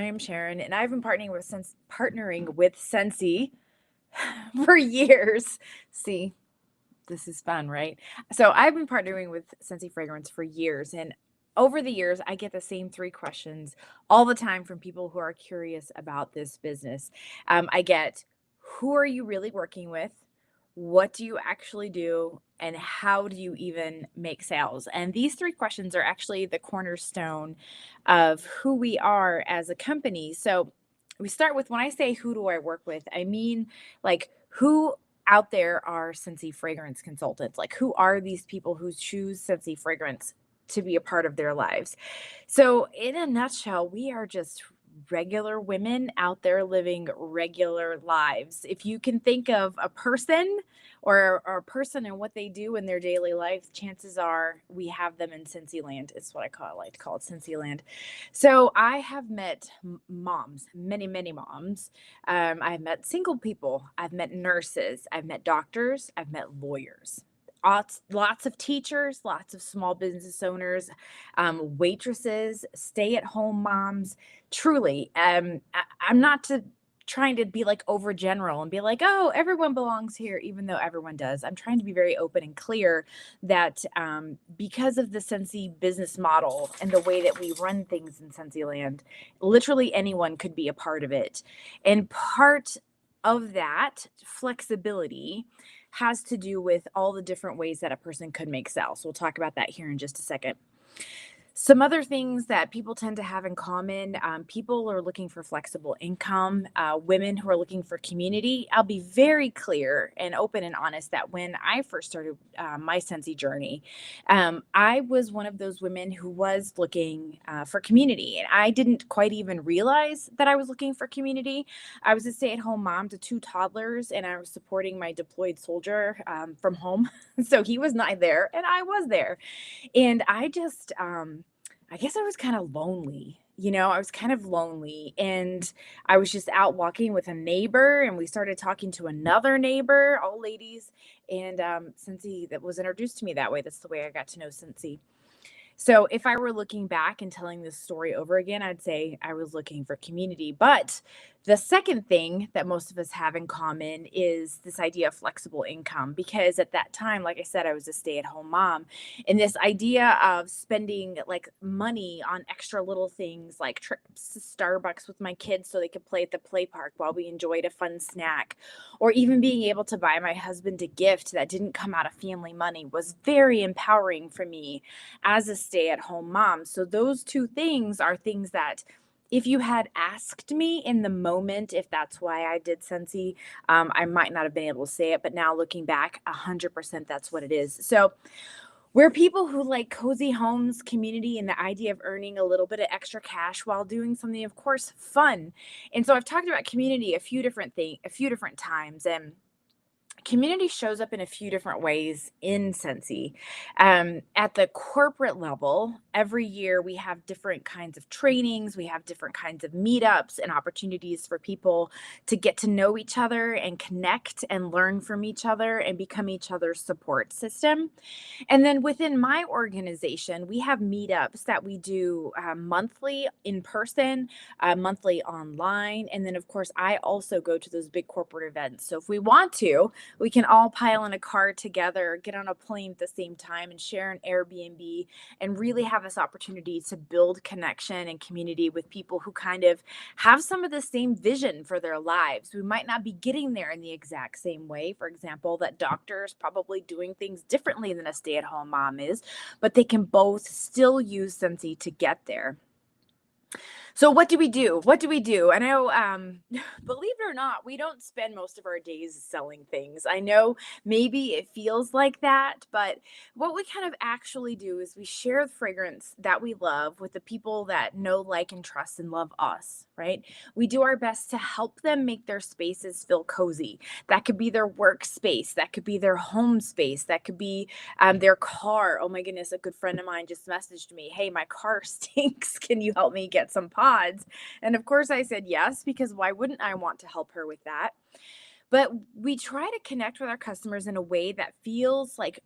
I'm Sharon, and I've been partnering with Scentsy for years. See, this is fun, right? So I've been partnering with Scentsy fragrance for years, and over the years, I get the same three questions all the time from people who are curious about this business. I get, who are you really working with? What do you actually do? And how do you even make sales? And these three questions are actually the cornerstone of who we are as a company. So we start with, when I say who do I work with, I mean, like, who out there are Scentsy fragrance consultants? Like, who are these people who choose Scentsy fragrance to be a part of their lives? So, in a nutshell, we are just regular women out there living regular lives. If you can think of a person or a person and what they do in their daily life, chances are we have them in Scentsy land. It's what I like to call it, Scentsy land. So I have met moms, many, many moms. I've met single people. I've met nurses. I've met doctors. I've met lawyers. Lots of teachers, lots of small business owners, waitresses, stay-at-home moms. Truly, I'm not trying to be like overgeneral and be like, oh, everyone belongs here, even though everyone does. I'm trying to be very open and clear that because of the Scentsy business model and the way that we run things in Scentsy land, literally anyone could be a part of it. And part of that flexibility has to do with all the different ways that a person could make sales. So we'll talk about that here in just a second. Some other things that people tend to have in common, people are looking for flexible income, women who are looking for community. I'll be very clear and open and honest that when I first started my Scentsy journey, I was one of those women who was looking for community. And I didn't quite even realize that I was looking for community. I was a stay-at-home mom to two toddlers, and I was supporting my deployed soldier from home. So he was not there, and I was there. And I just, I guess I was kind of lonely. I was kind of lonely, and I was just out walking with a neighbor, and we started talking to another neighbor, all ladies. And Scentsy, that was introduced to me that way. That's the way I got to know Scentsy. So if I were looking back and telling this story over again, I'd say I was looking for community. But the second thing that most of us have in common is this idea of flexible income. Because at that time, like I said, I was a stay-at-home mom. And this idea of spending like money on extra little things like trips to Starbucks with my kids so they could play at the play park while we enjoyed a fun snack, or even being able to buy my husband a gift that didn't come out of family money was very empowering for me as a stay-at-home mom. So those two things are things that, if you had asked me in the moment if that's why I did Scentsy, I might not have been able to say it, but now looking back, 100% that's what it is. So we're people who like cozy homes, community, and the idea of earning a little bit of extra cash while doing something, of course, fun. And so I've talked about community a few different times, and community shows up in a few different ways in Scentsy. At the corporate level, every year we have different kinds of trainings, we have different kinds of meetups and opportunities for people to get to know each other and connect and learn from each other and become each other's support system. And then within my organization, we have meetups that we do monthly in person, monthly online. And then, of course, I also go to those big corporate events. So if we want to, we can all pile in a car together, get on a plane at the same time, and share an Airbnb and really have this opportunity to build connection and community with people who kind of have some of the same vision for their lives. We might not be getting there in the exact same way. For example, that doctor is probably doing things differently than a stay-at-home mom is, but they can both still use Scentsy to get there. So what do we do? What do we do? I know, believe it or not, we don't spend most of our days selling things. I know maybe it feels like that, but what we kind of actually do is we share the fragrance that we love with the people that know, like, and trust and love us, right? We do our best to help them make their spaces feel cozy. That could be their workspace. That could be their home space. That could be their car. Oh my goodness, a good friend of mine just messaged me, hey, my car stinks. Can you help me get some pods? And of course I said yes, because why wouldn't I want to help her with that? But we try to connect with our customers in a way that feels like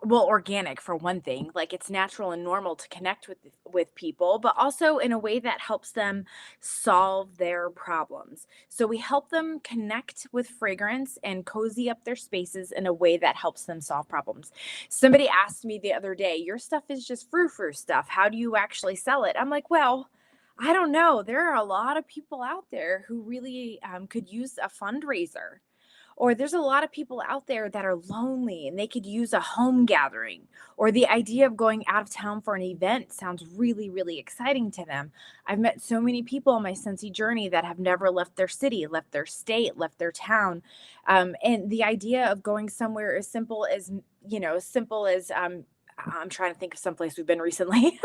well, organic for one thing, like it's natural and normal to connect with people, but also in a way that helps them solve their problems. So we help them connect with fragrance and cozy up their spaces in a way that helps them solve problems. Somebody asked me the other day, "Your stuff is just frou-frou stuff. How do you actually sell it?" I'm like, "Well, I don't know. There are a lot of people out there who really could use a fundraiser, or there's a lot of people out there that are lonely and they could use a home gathering, or the idea of going out of town for an event sounds really, really exciting to them." I've met so many people on my Scentsy journey that have never left their city, left their state, left their town. And the idea of going somewhere as simple as, simple as, I'm trying to think of someplace we've been recently.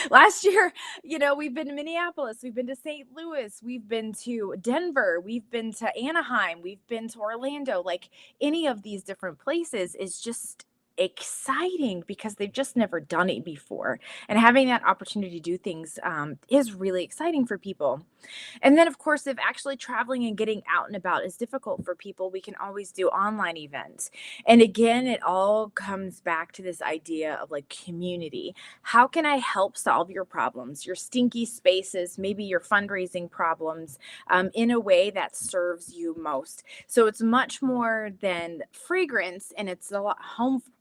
Last year, we've been to Minneapolis, we've been to St. Louis, we've been to Denver, we've been to Anaheim, we've been to Orlando. Like any of these different places is just exciting because they've just never done it before. And having that opportunity to do things is really exciting for people. And then, of course, if actually traveling and getting out and about is difficult for people, we can always do online events. And again, it all comes back to this idea of like community. How can I help solve your problems, your stinky spaces, maybe your fundraising problems, in a way that serves you most? So it's much more than fragrance, and it's a lot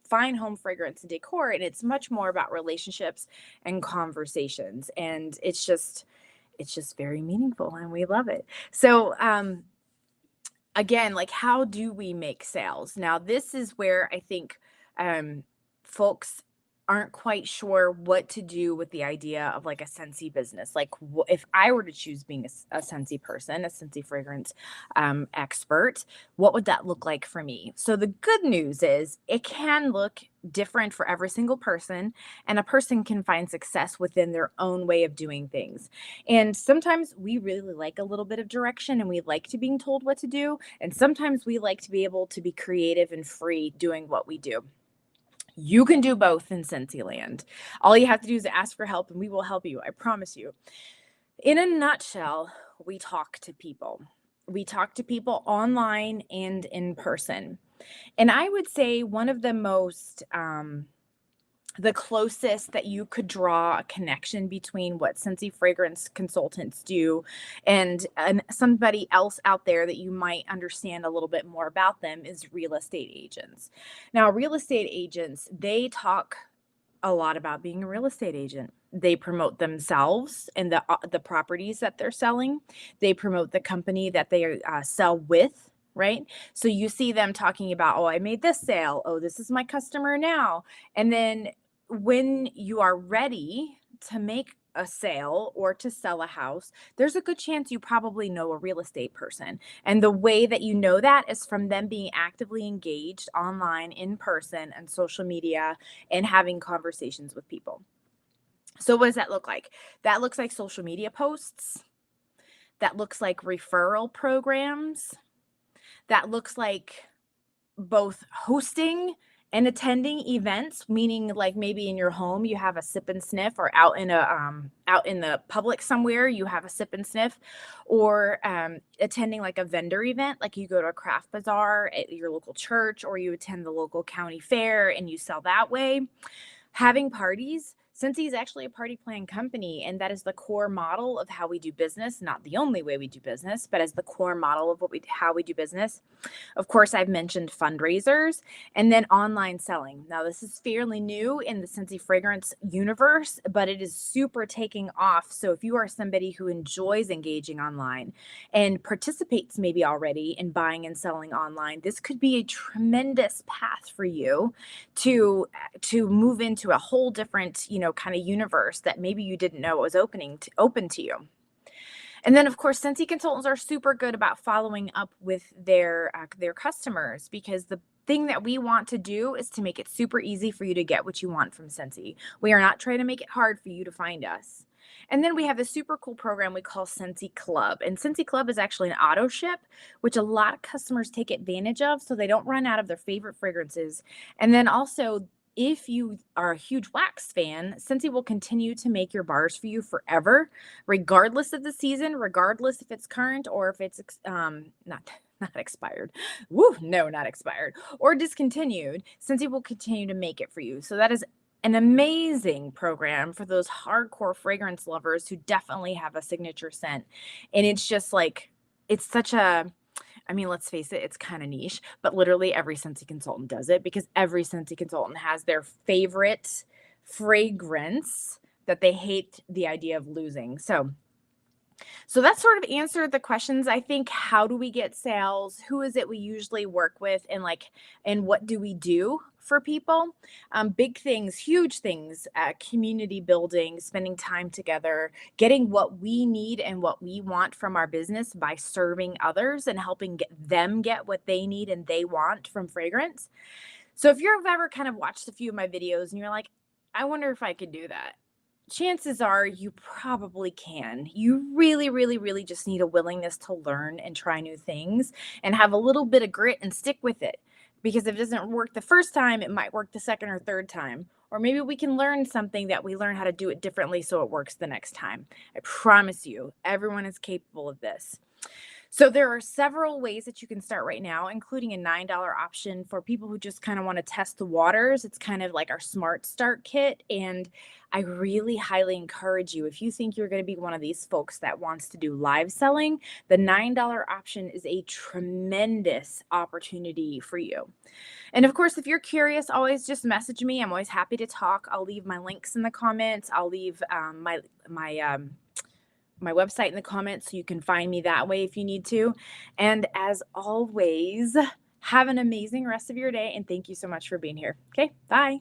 fine home fragrance and decor, and it's much more about relationships and conversations. And it's just very meaningful and we love it. So, again, like how do we make sales? Now, this is where I think folks aren't quite sure what to do with the idea of like a Scentsy business. Like, if I were to choose being a Scentsy person, a Scentsy fragrance expert, what would that look like for me? So, the good news is it can look different for every single person, and a person can find success within their own way of doing things. And sometimes we really like a little bit of direction and we like to being told what to do. And sometimes we like to be able to be creative and free doing what we do. You can do both in Scentsy. All you have to do is ask for help and we will help you. I promise you. In a nutshell, we talk to people. We talk to people online and in person. And I would say one of the closest that you could draw a connection between what Scentsy fragrance consultants do and somebody else out there that you might understand a little bit more about them is real estate agents. Now, real estate agents, they talk a lot about being a real estate agent. They promote themselves and the properties that they're selling. They promote the company that they sell with, right? So you see them talking about, "Oh, I made this sale. Oh, this is my customer now." And then when you are ready to make a sale or to sell a house, there's a good chance you probably know a real estate person. And the way that you know that is from them being actively engaged online, in person, and social media, and having conversations with people. So, what does that look like? That looks like social media posts. That looks like referral programs. That looks like both hosting and attending events, meaning like maybe in your home you have a sip and sniff, or out in the public somewhere you have a sip and sniff, or attending like a vendor event, like you go to a craft bazaar at your local church, or you attend the local county fair and you sell that way. Having parties. Scentsy is actually a party plan company, and that is the core model of how we do business. Not the only way we do business, but as the core model of how we do business. Of course, I've mentioned fundraisers and then online selling. Now, this is fairly new in the Scentsy fragrance universe, but it is super taking off. So if you are somebody who enjoys engaging online and participates maybe already in buying and selling online, this could be a tremendous path for you to move into a whole different, kind of universe that maybe you didn't know was open to you. And then, of course, Scentsy consultants are super good about following up with their customers, because the thing that we want to do is to make it super easy for you to get what you want from Scentsy. We are not trying to make it hard for you to find us. And then we have this super cool program we call Scentsy Club. And Scentsy Club is actually an auto ship, which a lot of customers take advantage of so they don't run out of their favorite fragrances. And then also, if you are a huge wax fan, Scentsy will continue to make your bars for you forever, regardless of the season, regardless if it's current or if it's not not expired. Woo, no, not expired. Or discontinued, Scentsy will continue to make it for you. So that is an amazing program for those hardcore fragrance lovers who definitely have a signature scent. And it's just like, it's such a, I mean, let's face it, it's kind of niche, but literally every Scentsy consultant does it because every Scentsy consultant has their favorite fragrance that they hate the idea of losing. So that sort of answered the questions. I think, how do we get sales? Who is it we usually work with? And like, and what do we do for people? Big things, huge things, community building, spending time together, getting what we need and what we want from our business by serving others and helping them get what they need and they want from fragrance. So if you've ever kind of watched a few of my videos and you're like, I wonder if I could do that, chances are you probably can. You really, really, really just need a willingness to learn and try new things and have a little bit of grit and stick with it. Because if it doesn't work the first time, it might work the second or third time. Or maybe we can learn something that we learn how to do it differently so it works the next time. I promise you, everyone is capable of this. So there are several ways that you can start right now, including a $9 option for people who just kind of want to test the waters. It's kind of like our Smart Start kit. And I really highly encourage you, if you think you're going to be one of these folks that wants to do live selling, the $9 option is a tremendous opportunity for you. And of course, if you're curious, always just message me. I'm always happy to talk. I'll leave my links in the comments. I'll leave my website in the comments so you can find me that way if you need to. And as always, have an amazing rest of your day. And thank you so much for being here. Okay, bye.